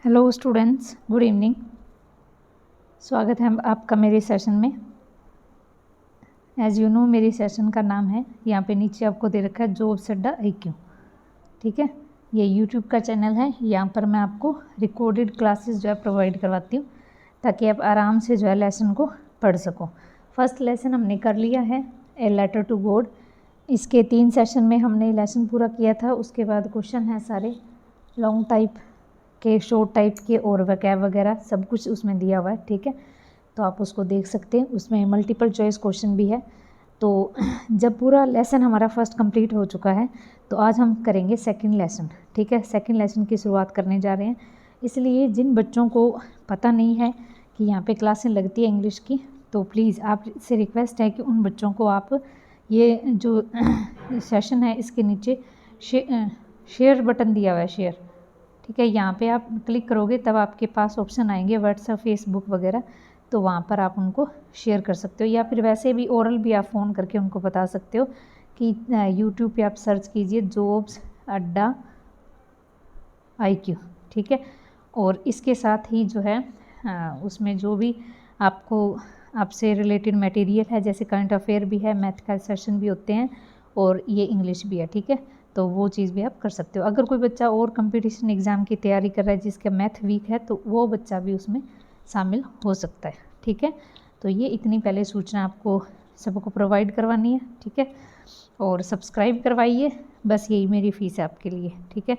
Hello students, good evening. स्वागत है आपका मेरे सेशन में। एज यू नो मेरी सेशन का नाम है, यहाँ पे नीचे आपको दे रखा है जॉब्स अड्डा IQ। ठीक है, ये यूट्यूब का चैनल है। यहाँ पर मैं आपको रिकॉर्डेड क्लासेस जो है प्रोवाइड करवाती हूँ ताकि आप आराम से जो है लेसन को पढ़ सको। फर्स्ट लेसन हमने कर लिया है, ए लेटर टू गॉड। इसके 3 सेशन में हमने लेसन पूरा किया था। उसके बाद क्वेश्चन है सारे लॉन्ग टाइप के, शॉर्ट टाइप के और वैकैब वगैरह सब कुछ उसमें दिया हुआ है। ठीक है, तो आप उसको देख सकते हैं। उसमें मल्टीपल चॉइस क्वेश्चन भी है। तो जब पूरा लेसन हमारा फर्स्ट कंप्लीट हो चुका है तो आज हम करेंगे सेकंड लेसन। ठीक है, सेकंड लेसन की शुरुआत करने जा रहे हैं। इसलिए जिन बच्चों को पता नहीं है कि यहाँ पे क्लासें लगती है इंग्लिश की, तो प्लीज़ आपसे रिक्वेस्ट है कि उन बच्चों को आप ये जो सेशन है इसके नीचे शेयर बटन दिया हुआ है, शेयर। ठीक है, यहाँ पे आप क्लिक करोगे तब आपके पास ऑप्शन आएंगे व्हाट्सएप, फेसबुक वगैरह, तो वहाँ पर आप उनको शेयर कर सकते हो। या फिर वैसे भी ओरल भी आप फ़ोन करके उनको बता सकते हो कि यूट्यूब पे आप सर्च कीजिए जॉब्स अड्डा IQ। ठीक है, और इसके साथ ही जो है उसमें जो भी आपको आपसे रिलेटेड मटेरियल है, जैसे करंट अफेयर भी है, मैथ का सेशन भी होते हैं और ये इंग्लिश भी है। ठीक है, तो वो चीज़ भी आप कर सकते हो। अगर कोई बच्चा और कंपटीशन एग्ज़ाम की तैयारी कर रहा है जिसका मैथ वीक है, तो वो बच्चा भी उसमें शामिल हो सकता है। ठीक है, तो ये इतनी पहले सूचना आपको सबको प्रोवाइड करवानी है। ठीक है, और सब्सक्राइब करवाइए, बस यही मेरी फ़ीस है आपके लिए। ठीक है,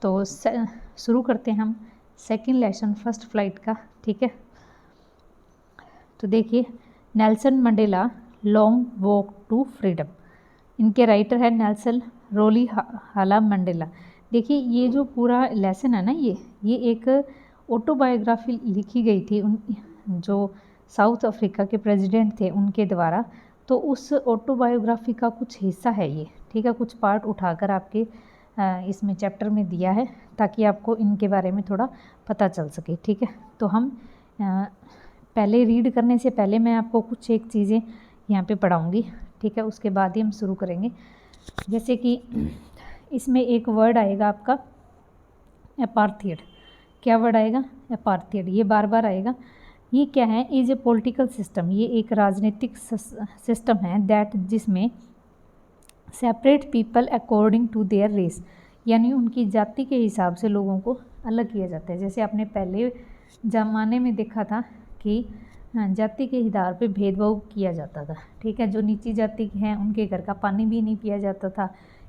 तो शुरू करते हैं हम सेकंड लेसन फर्स्ट फ्लाइट का। ठीक है, तो देखिए, Nelson Mandela long walk to freedom. इनके राइटर है नेल्सन रोलीहाला मंडेला। देखिए, ये जो पूरा लेसन है ना, ये एक ऑटोबायोग्राफी लिखी गई थी उन जो साउथ अफ्रीका के प्रेसिडेंट थे उनके द्वारा। तो उस ऑटोबायोग्राफी का कुछ हिस्सा है ये। ठीक है, कुछ पार्ट उठाकर आपके इसमें चैप्टर में दिया है ताकि आपको इनके बारे में थोड़ा पता चल सके। ठीक है, तो हम पहले रीड करने से पहले मैं आपको कुछ एक चीज़ें यहाँ पे पढ़ाऊँगी। ठीक है, उसके बाद ही हम शुरू करेंगे। जैसे कि इसमें एक वर्ड आएगा आपका अपार्थीड। क्या वर्ड आएगा? अपार्थीड। ये बार बार आएगा। ये क्या है? Is a political system. ये एक राजनीतिक सिस्टम है दैट जिसमें separate people according to their race, यानी उनकी जाति के हिसाब से लोगों को अलग किया जाता है। जैसे आपने पहले ज़माने में देखा था कि जाति के आधार पे भेदभाव किया जाता था। ठीक है, जो नीची जाति के हैं उनके घर का पानी भी नहीं पिया जाता था,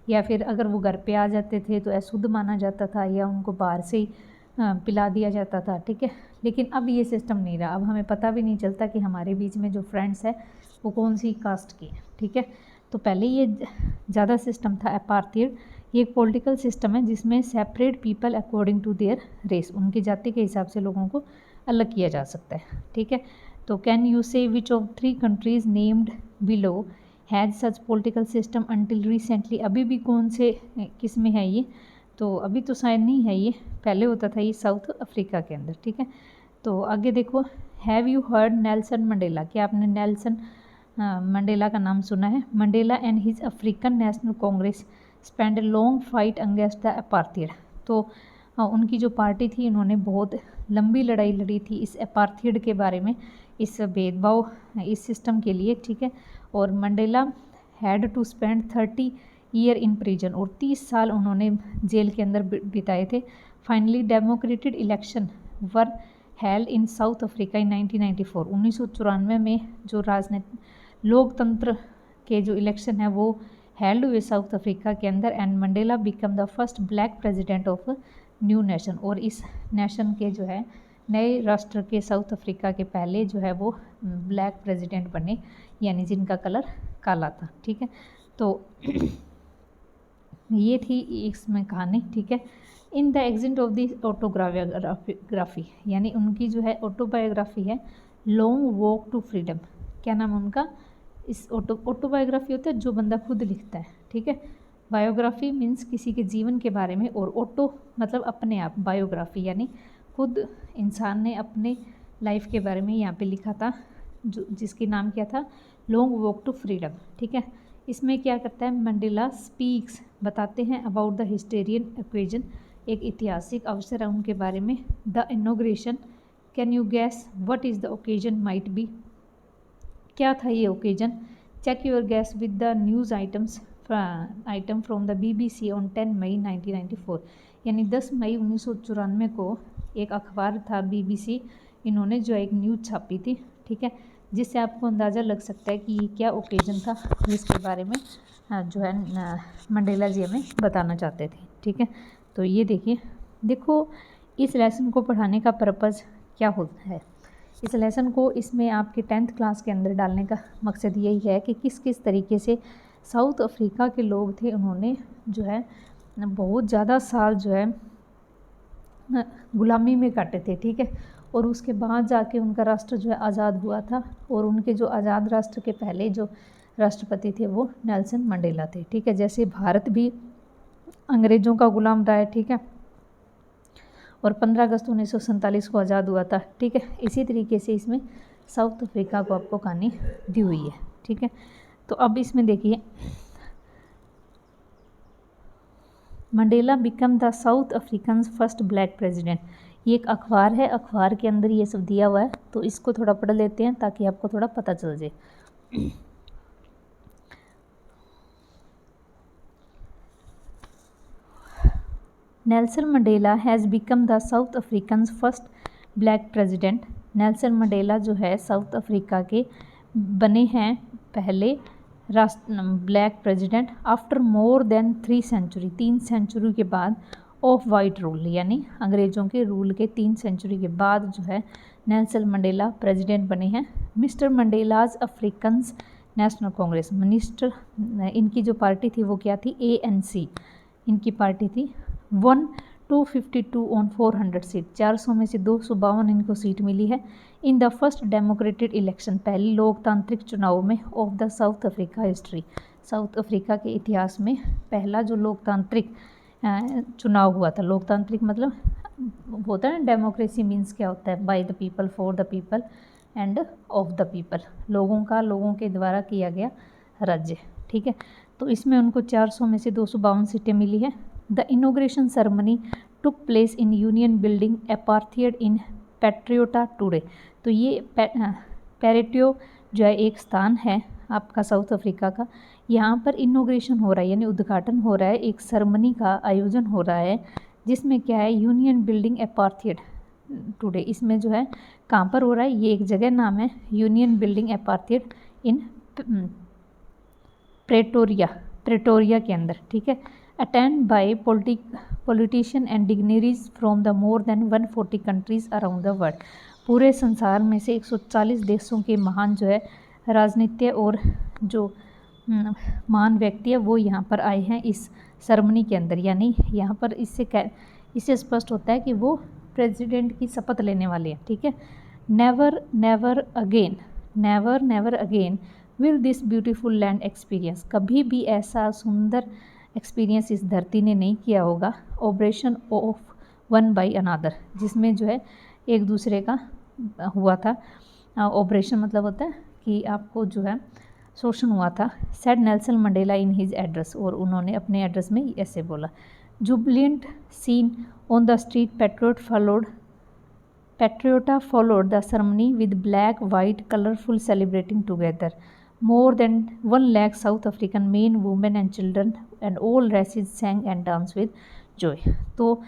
या फिर अगर वो घर पे आ जाते थे तो अशुद्ध माना जाता था, या उनको बाहर से ही पिला दिया जाता था। ठीक है, लेकिन अब ये सिस्टम नहीं रहा। अब हमें पता भी नहीं चलता कि हमारे बीच में जो फ्रेंड्स है वो कौन सी कास्ट की है। ठीक है, तो पहले ये ज़्यादा सिस्टम था अपार्थीड। ये एक पॉलिटिकल सिस्टम है जिसमें separate people according to their race, उनकी जाति के हिसाब से लोगों को अलग किया जा सकता है। ठीक है, तो कैन यू से which of 3 countries named below has such political system until recently. अभी भी कौन से किस में है ये? तो अभी तो शायद नहीं है, ये पहले होता था ये साउथ अफ्रीका के अंदर। ठीक है, तो आगे देखो, have you heard Nelson Mandela. क्या आपने नेल्सन मंडेला का नाम सुना है? Mandela and his African national Congress spend a long fight against the apartheid. तो उनकी जो पार्टी थी उन्होंने बहुत लंबी लड़ाई लड़ी थी इस अपार्थीड के बारे में, इस भेदभाव, इस सिस्टम के लिए। ठीक है, और Mandela had to spend 30 year in prison, और 30 साल उन्होंने जेल के अंदर बिताए थे। Finally democratic election were held in South Africa in 1994। 1994 में जो राजनीतिक लोकतंत्र के जो इलेक्शन है वो हेल्ड हुए साउथ अफ्रीका के अंदर, and Mandela become the first black president of new nation. और इस नेशन के जो है नए राष्ट्र के साउथ अफ्रीका के पहले जो है वो ब्लैक प्रेसिडेंट बने, यानी जिनका कलर काला था। ठीक है, तो ये थी इसमें कहानी। ठीक है, in the exit of the autography, यानी उनकी जो है ऑटोबायोग्राफी है लॉन्ग वॉक टू फ्रीडम। क्या नाम है उनका? इस ऑटोबायोग्राफी होता है जो बंदा खुद लिखता है। ठीक है, बायोग्राफी मीन्स किसी के जीवन के बारे में, और ऑटो मतलब अपने आप, बायोग्राफी यानी खुद इंसान ने अपने लाइफ के बारे में यहाँ पे लिखा था, जो जिसकी नाम क्या था? Long walk to freedom. ठीक है, इसमें क्या करता है? मंडेला स्पीक्स, बताते हैं अबाउट द हिस्टेरियन इक्वेशन, एक ऐतिहासिक अवसर है उनके बारे में। The inauguration, can you guess what is the occasion might be, क्या था ये occasion. Check your guess with the news item from the BBC on 10 May 1994, यानी 10 मई 1994 को एक अखबार था BBC, इन्होंने जो एक न्यूज़ छापी थी, ठीक है, जिससे आपको अंदाज़ा लग सकता है कि ये क्या ओकेजन था जिसके बारे में जो है मंडेला जी हमें बताना चाहते थे, ठीक है। तो ये देखिए, देखो इस लेसन को पढ़ाने का पर्पज़ क्या होता है। इस लेसन को इसमें आपके 10th क्लास के अंदर डालने का मकसद यही है कि किस किस तरीके से साउथ अफ्रीका के लोग थे, उन्होंने जो है बहुत ज़्यादा साल जो है गुलामी में काटे थे, ठीक है, और उसके बाद जाके उनका राष्ट्र जो है आज़ाद हुआ था, और उनके जो आज़ाद राष्ट्र के पहले जो राष्ट्रपति थे वो नेल्सन मंडेला थे, ठीक है। जैसे भारत भी अंग्रेज़ों का गुलाम रहा है, ठीक है, और 15 अगस्त 1947 को आज़ाद हुआ था, ठीक है। इसी तरीके से इसमें साउथ अफ्रीका को आपको कहानी दी हुई है, ठीक है। तो अब इसमें देखिए, Mandela become the South African first black president, ये एक अखबार है, अखबार के अंदर ये सब दिया हुआ है, तो इसको थोड़ा पढ़ लेते हैं ताकि आपको थोड़ा पता चल जाए। Nelson Mandela has become the South African first black president, Nelson Mandela जो है साउथ अफ्रीका के बने हैं पहले black president after more than 3 century, 3 century के बाद ऑफ वाइट रूल, यानी अंग्रेज़ों के रूल के 3 सेंचुरी के बाद जो है नेल्सन मंडेला प्रेसिडेंट बने हैं। Mister Mandela's African national Congress, minister इनकी जो पार्टी थी वो क्या थी, ANC इनकी पार्टी थी। 252 ऑन 400 सीट, 400 में से 252 इनको सीट मिली है। In the first democratic election, पहले लोकतांत्रिक चुनाव में of the south Africa history, south Africa के इतिहास में पहला जो लोकतांत्रिक चुनाव हुआ था। लोकतांत्रिक मतलब होता है ना, डेमोक्रेसी मीन्स क्या होता है, by the people, for the people end of the people, लोगों का, लोगों के द्वारा किया गया राज्य, ठीक है। तो इसमें उनको 400 में से 252 सीटें मिली है। The inauguration ceremony took place in Union building apartheid in Pretoria today, तो ये पैरेटियो जो है एक स्थान है आपका साउथ अफ्रीका का, यहाँ पर इनॉग्रेशन हो रहा है, यानी उद्घाटन हो रहा है, एक सेरेमनी का आयोजन हो रहा है, जिसमें क्या है, यूनियन बिल्डिंग अपार्थेड टुडे, इसमें जो है कहाँ पर हो रहा है, ये एक जगह नाम है union building apartheid in Pretoria के अंदर, ठीक है। Attend by politician and dignitaries from the more than 140 countries around the world, पूरे संसार में से 140 देशों के महान जो है राजनीतिज्ञ और जो महान व्यक्ति है वो यहाँ पर आए हैं इस सेरेमनी के अंदर, यानी यहाँ पर इससे स्पष्ट होता है कि वो प्रेसिडेंट की शपथ लेने वाले हैं, ठीक है। Never never again will this beautiful land experience, कभी भी ऐसा सुंदर एक्सपीरियंस इस धरती ने नहीं किया होगा। Operation of one by another, जिसमें जो है एक दूसरे का हुआ था, ऑपरेशन मतलब होता है कि आपको जो है शोषण हुआ था। Said Nelson Mandela in his address, और उन्होंने अपने एड्रेस में ऐसे बोला। Jubilant scene on the street Pretoria followed the ceremony with black white colourful celebrating together more than 1 lakh South African men, women and children and all races sang and danced with joy, तो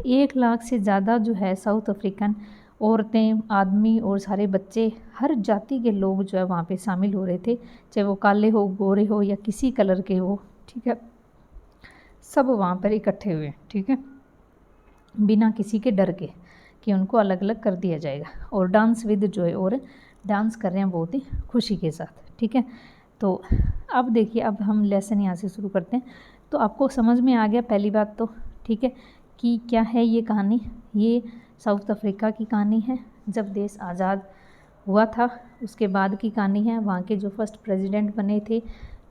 1 लाख से ज़्यादा जो है south African औरतें, आदमी और सारे बच्चे, हर जाति के लोग जो है वहाँ पे शामिल हो रहे थे, चाहे वो काले हो, गोरे हो या किसी कलर के हो, ठीक है, सब वहाँ पर इकट्ठे हुए, ठीक है, बिना किसी के डर के कि उनको अलग अलग कर दिया जाएगा, और डांस विद जॉय, और डांस कर रहे हैं बहुत ही खुशी के साथ, ठीक है। तो अब देखिए, अब हम लेसन यहाँ से शुरू करते हैं। तो आपको समझ में आ गया पहली बात तो, ठीक है, कि क्या है ये कहानी, ये साउथ अफ्रीका की कहानी है, जब देश आज़ाद हुआ था उसके बाद की कहानी है। वहाँ के जो फर्स्ट प्रेसिडेंट बने थे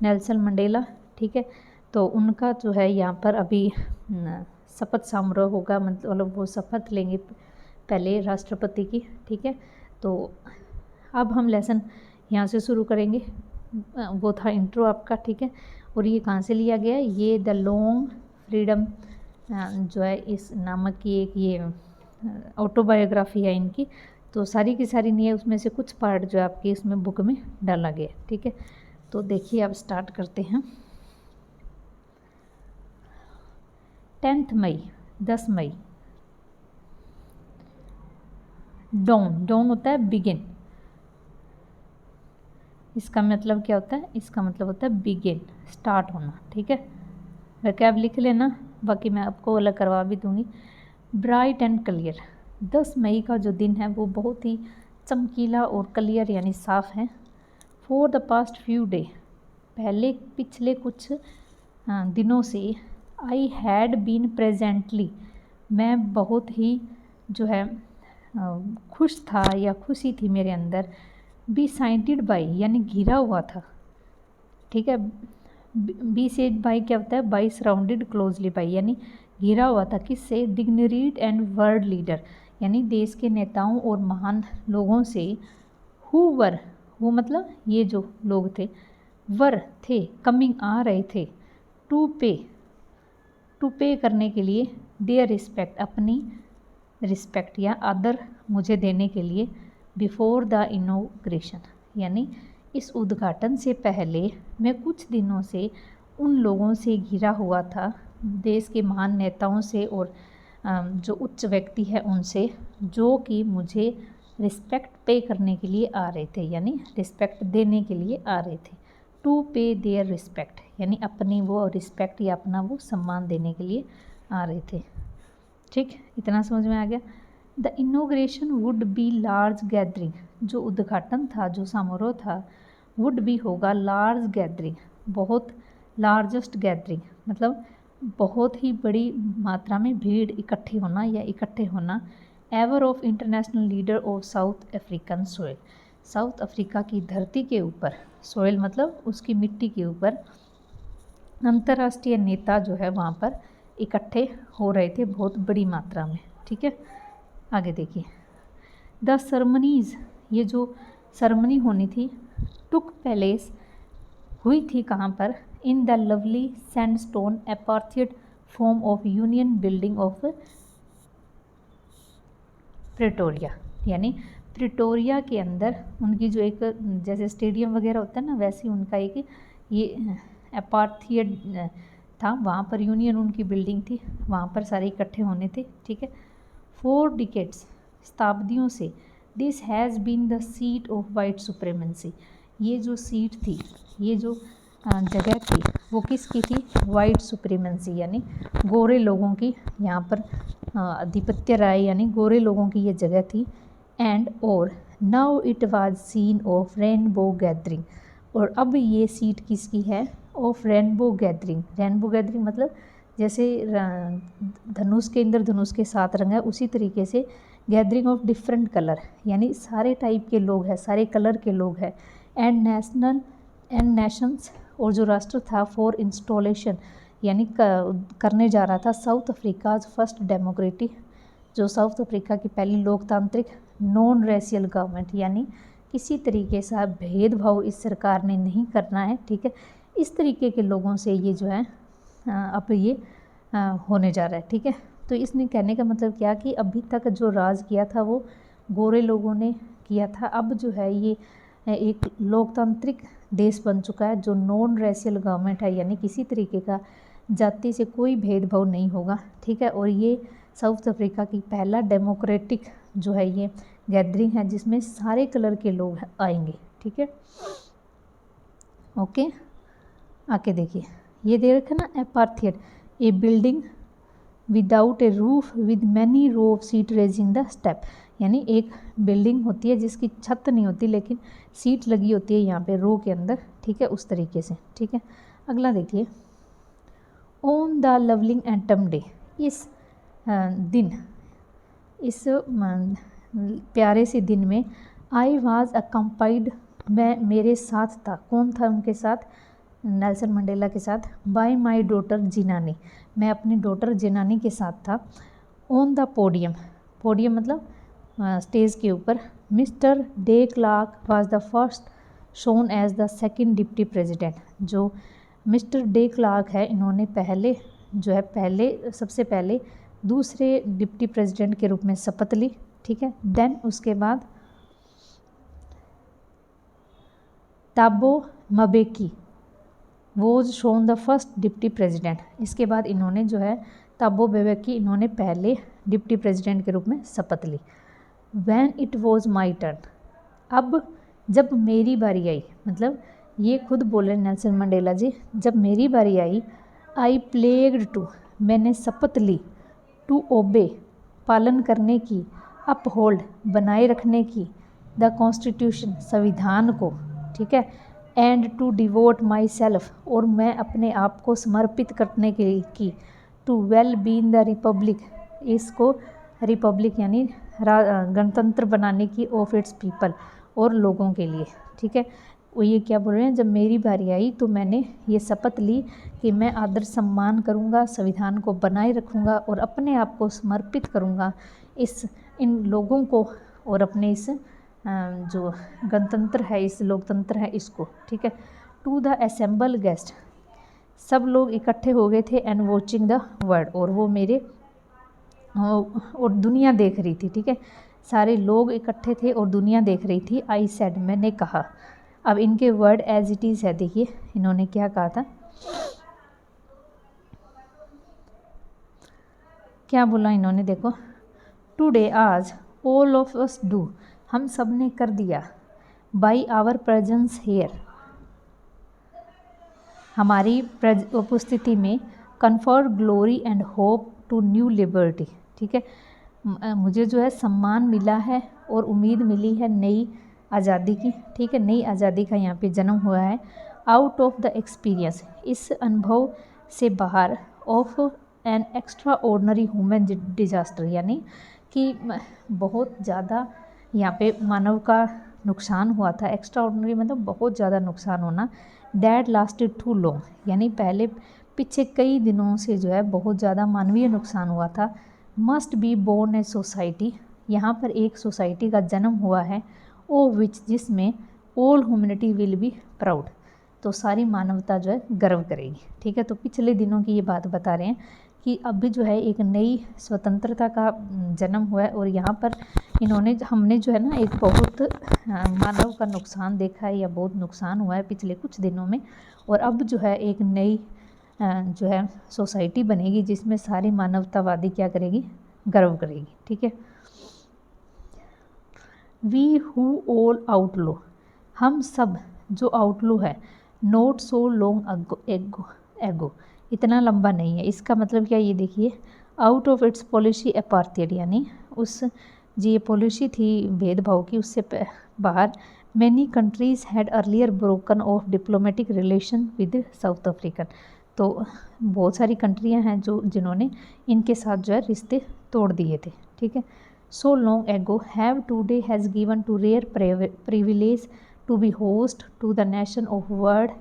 नेल्सन मंडेला, ठीक है, तो उनका जो है यहाँ पर अभी शपथ समारोह होगा, मतलब वो शपथ लेंगे पहले राष्ट्रपति की, ठीक है। तो अब हम लेसन यहाँ से शुरू करेंगे, वो था इंट्रो आपका, ठीक है। और ये कहाँ से लिया गया है, ये द लॉन्ग फ्रीडम जो है इस नामक की एक ये ऑटोबायोग्राफी है इनकी। तो सारी की सारी नहीं है, उसमें से कुछ पार्ट जो है आपकी इसमें बुक में डाला गया, ठीक है। तो देखिए अब स्टार्ट करते हैं। 10 मई, 10 मई। डॉन, डॉन होता है बिगिन। इसका मतलब क्या होता है? इसका मतलब होता है बिगिन, स्टार्ट होना, ठीक है। वैसे आप लिख लेना, बाकी मैं आपको अलग करवा भी दूंगी। ब्राइट एंड क्लियर, 10 मई का जो दिन है वो बहुत ही चमकीला और क्लियर यानी साफ है। For the past few day, पिछले कुछ दिनों से, आई हैड बीन प्रेजेंटली, मैं बहुत ही जो है खुश था या खुशी थी मेरे अंदर। बी साइंटेड बाई यानी घिरा हुआ था, ठीक है। बी से बाई क्या होता है? बाई सराउंडेड क्लोजली बाई, यानी घिरा हुआ था किससे? डिग्निरीड एंड वर्ल्ड लीडर, यानी देश के नेताओं और महान लोगों से। हु मतलब ये जो लोग थे, वर थे, कमिंग आ रहे थे, टू पे करने के लिए, देयर रिस्पेक्ट अपनी रिस्पेक्ट या आदर मुझे देने के लिए, बिफोर द इनोग्रेशन यानी इस उद्घाटन से पहले मैं कुछ दिनों से उन लोगों से घिरा हुआ था, देश के महान नेताओं से और जो उच्च व्यक्ति है उनसे, जो कि मुझे रिस्पेक्ट पे करने के लिए आ रहे थे, यानी रिस्पेक्ट देने के लिए आ रहे थे। टू पे देयर रिस्पेक्ट यानी अपनी वो रिस्पेक्ट या अपना वो सम्मान देने के लिए आ रहे थे, ठीक। इतना समझ में आ गया। The inauguration would be large gathering, जो उद्घाटन था, जो समारोह था, वुड बी होगा लार्ज गैदरिंग, बहुत लार्जेस्ट गैदरिंग मतलब बहुत ही बड़ी मात्रा में भीड़ इकट्ठी होना या इकट्ठे होना। Ever of international leader of south African soil, south Africa की धरती के ऊपर, सोइल मतलब उसकी मिट्टी के ऊपर अंतर्राष्ट्रीय नेता जो है वहाँ पर इकट्ठे हो रहे थे बहुत बड़ी मात्रा में, ठीक है। आगे देखिए। द सरमनीज, ये जो सरमनी होनी थी, टुक पैलेस हुई थी कहाँ पर? In the lovely sandstone apartheid form of Union Building of Pretoria, यानी प्रिटोरिया के अंदर उनकी जो एक जैसे स्टेडियम वगैरह होता है ना, वैसे उनका एक ये एपार्थियड था, वहाँ पर यूनियन उनकी बिल्डिंग थी, वहाँ पर सारे इकट्ठे होने थे, ठीक है। 4 डिकेड्स, शताब्दियों से, this has been the seat of white supremacy, ये जो सीट थी, ये जो जगह थी वो किसकी थी? वाइट सुप्रीमेंसी यानी गोरे लोगों की यहाँ पर आधिपत्य राय, यानी गोरे लोगों की ये जगह थी। एंड और now it was scene of rainbow gathering, और अब ये सीट किसकी है? Of rainbow gathering. Rainbow gathering मतलब जैसे धनुष के इंद्रधनुष के 7 रंग है, उसी तरीके से गैदरिंग ऑफ डिफरेंट कलर, यानी सारे टाइप के लोग हैं, सारे कलर के लोग हैं। एंड नेशंस, और जो राष्ट्र था, फॉर इंस्टॉलेशन यानी करने जा रहा था साउथ अफ्रीकाज फर्स्ट डेमोक्रेटिक, जो साउथ अफ्रीका की पहली लोकतांत्रिक नॉन रेशियल गवर्नमेंट, यानी किसी तरीके से भेदभाव इस सरकार ने नहीं करना है, ठीक है। इस तरीके के लोगों से ये जो है अब ये होने जा रहा है, ठीक है। तो इसने कहने का मतलब क्या कि अभी तक जो राज किया था वो गोरे लोगों ने किया था, अब जो है ये एक लोकतांत्रिक देश बन चुका है जो नॉन रेशियल गवर्नमेंट है, यानी किसी तरीके का जाति से कोई भेदभाव नहीं होगा, ठीक है। और ये साउथ अफ्रीका की पहला डेमोक्रेटिक जो है ये गैदरिंग है जिसमें सारे कलर के लोग आएंगे, ठीक है। ओके, आके देखिए, ये दे रखा ना, apartheid, a building without a roof with many row of seat raising the step, यानी एक बिल्डिंग होती है जिसकी छत नहीं होती लेकिन सीट लगी होती है यहाँ पे रो के अंदर, ठीक है, उस तरीके से, ठीक है। अगला देखिए। ऑन द लवलिंग एटम डे, इस दिन, इस प्यारे से दिन में, आई वाज अकम्पाइड, मैं मेरे साथ था, कौन था उनके साथ? नेल्सन मंडेला के साथ। बाय माई डॉटर जिनानी, मैं अपनी डॉटर जिनानी के साथ था। ऑन द पोडियम, पोडियम मतलब स्टेज के ऊपर, mister de Klerk was the first sworn as the second deputy president, जो मिस्टर डे क्लार्क है इन्होंने पहले जो है पहले सबसे पहले दूसरे डिप्टी प्रेसिडेंट के रूप में शपथ ली, ठीक है। देन उसके बाद Tabo Mbeki was shown the first deputy president. इसके बाद इन्होंने जो है ताबो मबेकी इन्होंने पहले डिप्टी प्रेसिडेंट के रूप में शपथ ली। When it was my turn, अब जब मेरी बारी आई, मतलब ये खुद बोले नेल्सन मंडेला जी, जब मेरी बारी आई, आई प्लेग्ड टू, मैंने शपथ ली, टू ओबे, पालन करने की, अपहोल्ड, बनाए रखने की, द कॉन्स्टिट्यूशन, संविधान को, ठीक है, and to devote myself, और मैं अपने आप को समर्पित करने की, to well being the republic, इसको रिपब्लिक यानी गणतंत्र बनाने की, ऑफ इट्स पीपल, और लोगों के लिए, ठीक है। वो ये क्या बोल रहे हैं, जब मेरी बारी आई तो मैंने ये शपथ ली कि मैं आदर सम्मान करूँगा, संविधान को बनाए रखूँगा और अपने आप को समर्पित करूँगा इन लोगों को और अपने इस जो गणतंत्र है, इस लोकतंत्र है, इसको, ठीक है। टू द असेंबल गेस्ट, सब लोग इकट्ठे हो गए थे, एंड वॉचिंग द वर्ल्ड, और वो मेरे और दुनिया देख रही थी, ठीक है। सारे लोग इकट्ठे थे और दुनिया देख रही थी। आई सेड, मैंने कहा। अब इनके वर्ड एज इट इज़ है, देखिए इन्होंने क्या कहा था, क्या बोला इन्होंने, देखो, टुडे, आज, ऑल ऑफ अस डू, हम सब ने कर दिया, बाई आवर प्रेजेंस हेयर, हमारी उपस्थिति में, confer glory and hope to new liberty, ठीक है। मुझे जो है सम्मान मिला है और उम्मीद मिली है नई आज़ादी की, ठीक है, नई आज़ादी का यहाँ पे जन्म हुआ है। आउट ऑफ द एक्सपीरियंस, इस अनुभव से बाहर, of N extraordinary human disaster, यानी कि बहुत ज़्यादा यहाँ पे मानव का नुकसान हुआ था। एक्स्ट्रा ऑर्डनरी मतलब बहुत ज़्यादा नुकसान होना। दैट लास्टेड टू लॉन्ग, यानी पहले पीछे कई दिनों से जो है बहुत ज़्यादा मानवीय नुकसान हुआ था। Must be born a society, यहाँ पर एक सोसाइटी का जन्म हुआ है, ओ विच, जिसमें all humanity will be proud, तो सारी मानवता जो है गर्व करेगी, ठीक है। तो पिछले दिनों की ये बात बता रहे हैं कि अभी जो है एक नई स्वतंत्रता का जन्म हुआ है, और यहाँ पर हमने जो है ना एक बहुत मानव का नुकसान देखा है, या बहुत नुकसान हुआ है पिछले कुछ दिनों में, और अब जो है एक नई जो है सोसाइटी बनेगी जिसमें सारी मानवतावादी क्या करेगी, गर्व करेगी, ठीक है। वी हु ऑल आउटलो, हम सब जो आउटलो है, नोट सो लॉन्ग एगो, इतना लंबा नहीं है। इसका मतलब क्या, ये देखिए, out of its policy apartheid, यानी उस जो ये पॉलिसी थी भेदभाव की, उससे बाहर, many countries had earlier broken of diplomatic relation with south African, तो बहुत सारी कंट्रियां हैं जिन्होंने इनके साथ जो है रिश्ते तोड़ दिए थे, ठीक है। So long ago have today has given to rare privilege to be host to the nation of world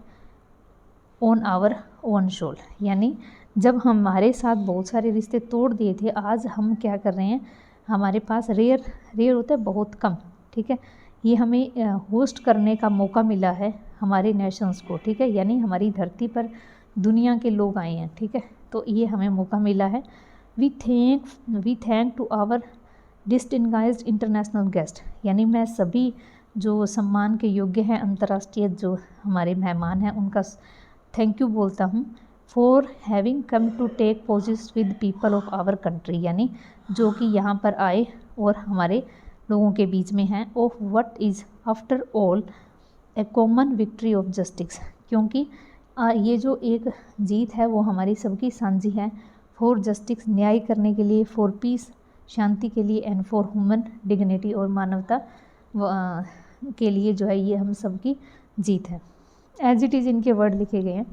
on our own soil, यानी जब हमारे साथ बहुत सारे रिश्ते तोड़ दिए थे, आज हम क्या कर रहे हैं, हमारे पास रेयर होता है बहुत कम, ठीक है, ये हमें होस्ट करने का मौका मिला है हमारे नेशंस को, ठीक है, यानी हमारी धरती पर दुनिया के लोग आए हैं, ठीक है, तो ये हमें मौका मिला है। We thank to our distinguished international guest, यानी मैं सभी जो सम्मान के योग्य हैं अंतर्राष्ट्रीय जो हमारे मेहमान हैं उनका थैंक यू बोलता हूँ। For having come to take possession with people of our country, यानी जो कि यहाँ पर आए और हमारे लोगों के बीच में हैं। Of what is after all A common victory of justice, क्योंकि ये जो एक जीत है वो हमारी सबकी साझी है। फॉर जस्टिस, न्याय करने के लिए, फॉर पीस, शांति के लिए, एंड फॉर ह्यूमन डिग्निटी, और मानवता के लिए जो है ये हम सबकी जीत है। एज इट इज़ इनके वर्ड लिखे गए हैं।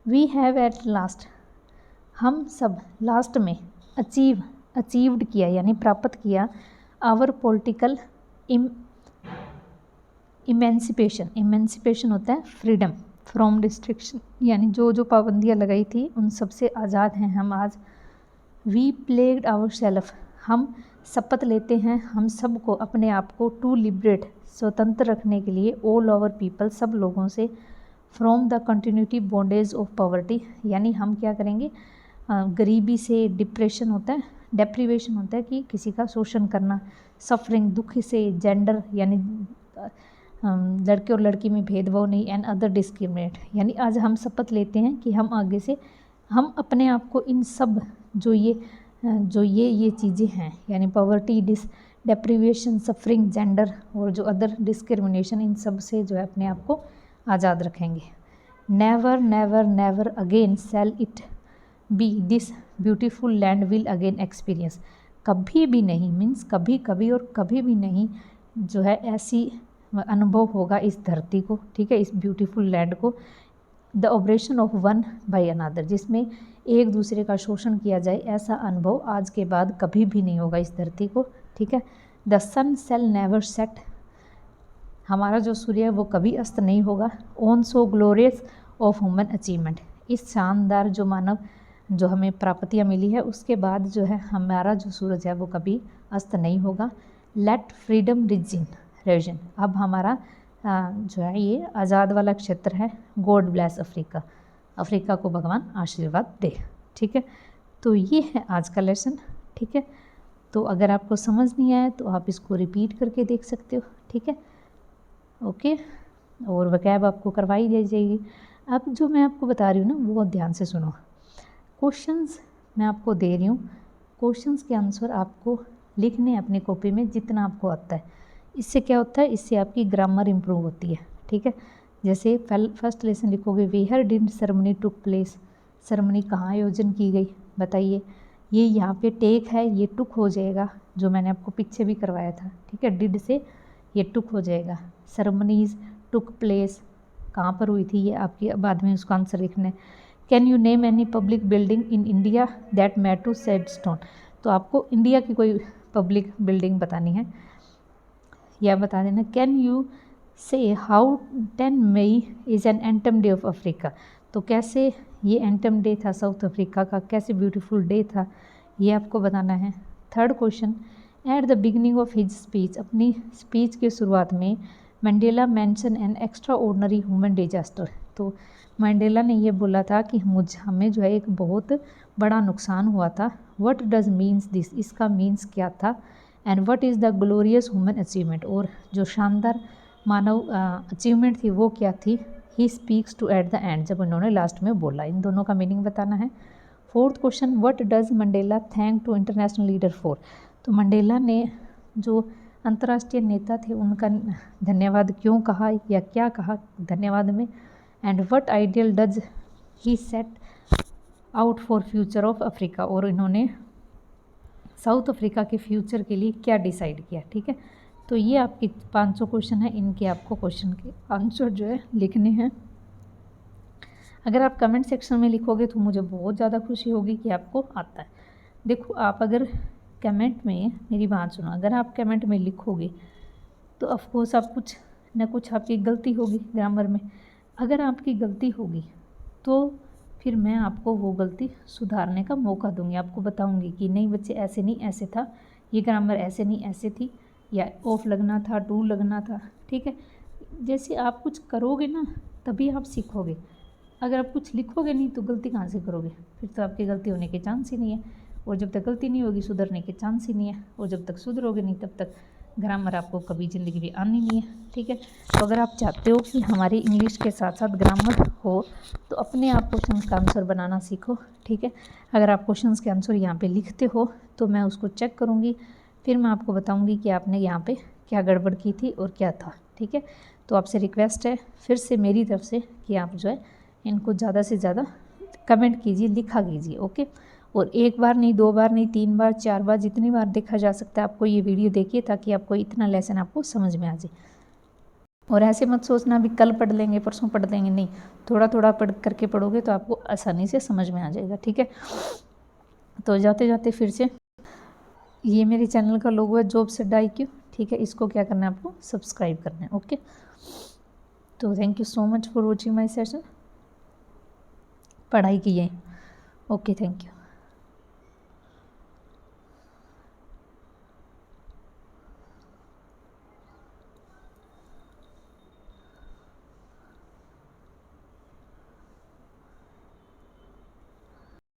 वी हैव एट लास्ट, हम सब लास्ट में अचीव्ड किया, यानी प्राप्त किया, आवर पॉलिटिकल इमेंसिपेशन होता है फ्रीडम फ्रॉम रिस्ट्रिक्शन, यानी जो पाबंदियाँ लगाई थी उन सबसे आज़ाद हैं हम आज। वी प्लेग्ड आवर सेल्फ, हम शपथ लेते हैं हम सब को अपने आप को, टू लिबरेट, स्वतंत्र रखने के लिए, ऑल ओवर पीपल, सब लोगों से, from the continuity bondage of poverty, यानी हम क्या करेंगे, गरीबी से डिप्रेशन होता है, डेप्रीवेशन होता है कि किसी का शोषण करना, सफरिंग दुख से, जेंडर यानी लड़के और लड़की में भेदभाव नहीं, एंड अदर डिस्क्रिमिनेट, यानी आज हम शपथ लेते हैं कि हम आगे से हम अपने आप को इन सब जो ये चीज़ें हैं, यानी पॉवर्टी, डेप्रीवेशन, सफरिंग, जेंडर और जो अदर डिस्क्रिमिनेशन, इन सब से जो है अपने आप को आज़ाद रखेंगे। Never never never again shall it be this beautiful land will again experience, कभी भी नहीं मीन्स कभी कभी और कभी भी नहीं जो है ऐसी अनुभव होगा इस धरती को, ठीक है, इस ब्यूटीफुल लैंड को, the operation of one by another, जिसमें एक दूसरे का शोषण किया जाए, ऐसा अनुभव आज के बाद कभी भी नहीं होगा इस धरती को, ठीक है। The sun shall never set, हमारा जो सूर्य है वो कभी अस्त नहीं होगा। On so glorious of human achievement, इस शानदार जो मानव जो हमें प्राप्तियाँ मिली है उसके बाद जो है हमारा जो सूरज है वो कभी अस्त नहीं होगा। लेट फ्रीडम रीजन, अब हमारा जो है ये आज़ाद वाला क्षेत्र है। गॉड ब्लेस अफ्रीका, अफ्रीका को भगवान आशीर्वाद दे, ठीक है। तो ये है आज का लेसन, ठीक है। तो अगर आपको समझ नहीं आया तो आप इसको रिपीट करके देख सकते हो, ठीक है, ओके। और वकैब आपको करवाई दी जाएगी। अब जो मैं आपको बता रही हूँ ना वो ध्यान से सुनो। क्वेश्चंस मैं आपको दे रही हूँ, क्वेश्चंस के आंसर आपको लिखने अपनी कॉपी में जितना आपको आता है। इससे क्या होता है, इससे आपकी ग्रामर इम्प्रूव होती है, ठीक है। जैसे फर्स्ट लेसन लिखोगे, where did ceremony took place, ceremony कहाँ आयोजन की गई, बताइए। ये यहाँ पे टेक है, ये टुक हो जाएगा, जो मैंने आपको पीछे भी करवाया था, ठीक है। डिड से ये टुक हो जाएगा। सेरेमनीज टुक प्लेस कहाँ पर हुई थी, ये आपके बाद में उसका आंसर लिखना है। Can you name any public building in India that made to sandstone, तो आपको इंडिया की कोई पब्लिक बिल्डिंग बतानी है या बता देना। Can you say how 10 May is an autumn day of Africa, तो कैसे ये एंटम डे था साउथ अफ्रीका का, कैसे ब्यूटीफुल डे था, ये आपको बताना है। Third question, at the beginning of his speech, अपनी स्पीच के शुरुआत में Mandela mention an extraordinary human disaster, तो मंडेला ने ये बोला था कि हमें जो है एक बहुत बड़ा नुकसान हुआ था। व्हाट डज मीन्स दिस, इसका मीन्स क्या था। And what is the glorious human achievement, और जो शानदार मानव अचीवमेंट थी वो क्या थी। He speaks to at the end, जब उन्होंने लास्ट में बोला, इन दोनों का मीनिंग बताना है। Fourth question, what does Mandela thank to international leader for, तो मंडेला ने जो अंतर्राष्ट्रीय नेता थे उनका धन्यवाद क्यों कहा या क्या कहा धन्यवाद में। And what ideal does he set out for future of Africa, और इन्होंने साउथ अफ्रीका के फ्यूचर के लिए क्या डिसाइड किया, ठीक है। तो ये आपकी 500 क्वेश्चन है, इनके आपको क्वेश्चन के आंसर जो है लिखने हैं। अगर आप कमेंट सेक्शन में लिखोगे तो मुझे बहुत ज़्यादा खुशी होगी कि आपको आता है। देखो, आप अगर कमेंट में, मेरी बात सुनो, अगर आप कमेंट में लिखोगे तो ऑफकोर्स आप कुछ न कुछ आपकी गलती होगी ग्रामर में। अगर आपकी गलती होगी तो फिर मैं आपको वो गलती सुधारने का मौका दूंगी, आपको बताऊंगी कि नहीं बच्चे ऐसे नहीं ऐसे था, ये ग्रामर ऐसे नहीं ऐसे थी, या ऑफ लगना था, टू लगना था, ठीक है। जैसे आप कुछ करोगे ना तभी आप सीखोगे, अगर आप कुछ लिखोगे नहीं तो गलती कहाँ से करोगे, फिर तो आपकी गलती होने के चांस ही नहीं है। और जब तक गलती नहीं होगी सुधरने के चांस ही नहीं है, और जब तक सुधरोगे नहीं तब तक ग्रामर आपको कभी ज़िंदगी में आनी नहीं है, ठीक है। तो अगर आप चाहते हो कि हमारी इंग्लिश के साथ साथ ग्रामर हो तो अपने आप क्वेश्चन का आंसर बनाना सीखो, ठीक है। अगर आप क्वेश्चन के आंसर यहाँ पे लिखते हो तो मैं उसको चेक करूँगी, फिर मैं आपको बताऊँगी कि आपने यहाँ पे क्या गड़बड़ की थी और क्या था, ठीक है। तो आपसे रिक्वेस्ट है फिर से मेरी तरफ से कि आप जो है इनको ज़्यादा से ज़्यादा कमेंट कीजिए, लिखा कीजिए, ओके। और एक बार नहीं, 2 बार नहीं, 3 बार 4 बार, जितनी बार देखा जा सकता है आपको ये वीडियो देखिए, ताकि आपको इतना लेसन आपको समझ में आ जाए। और ऐसे मत सोचना भी कल पढ़ लेंगे परसों पढ़ लेंगे, नहीं, थोड़ा थोड़ा पढ़ करके पढ़ोगे तो आपको आसानी से समझ में आ जाएगा, ठीक है। तो जाते जाते फिर से, ये मेरे चैनल का लोगो है जॉब से IQ, ठीक है। इसको क्या करना है, आपको सब्सक्राइब करना है, ओके। तो thank you so much for watching my session, पढ़ाई की है, ओके, थैंक यू।